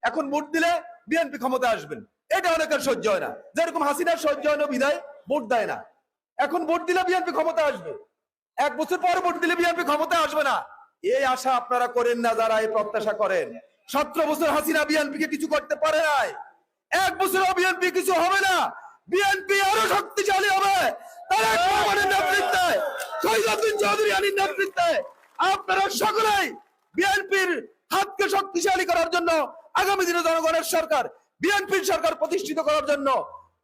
এখন ভোট দিলে বিএনপি ক্ষমতা আসবেন, এটা অনেকের সহ্য হয় না। যেরকম হাসিনার সহ্য হয় না বিধায় ভোট দেয় না। এখন ভোট দিলে বিএনপি ক্ষমতা আসবে, 1 বছর পর ভোট দিলে বিএনপি ক্ষমতা আসবে না, এই আশা আপনারা করেন না। যারা এই প্রত্যাশা করেন, 17 বছর হাসিনা বিএনপিকে কিছু করতে পারে নাই, 1 বছরও বিএনপি কিছু হবে না। বিএনপি আরো শক্তিশালী হবে তারেক রহমানের নেতৃত্বে, শহীদুদ্দিন চৌধুরী আলীর নেতৃত্বে। আপনারা সকলেই বিএনপির হাতকে শক্তিশালী করার জন্য, আগামী দিনে জনগণের সরকার, বিএনপির সরকার প্রতিষ্ঠিত করার জন্য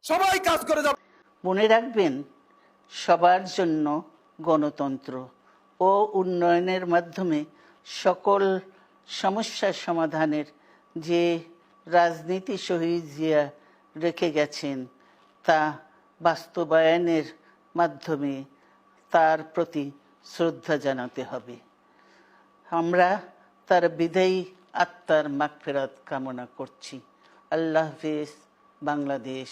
সবাই কাজ করে যাবে। মনে রাখবেন, সবার জন্য গণতন্ত্র ও উন্নয়নের মাধ্যমে সকল সমস্যার সমাধানের যে রাজনীতি শহীদ জিয়া রেখে গেছেন, তা বাস্তবায়নের মাধ্যমে তার প্রতি শ্রদ্ধা জানাতে হবে। আমরা তার বিদায়ী আত্মার মাগফিরাত কামনা করছি। আল্লাহ হাফেজ। বাংলাদেশ।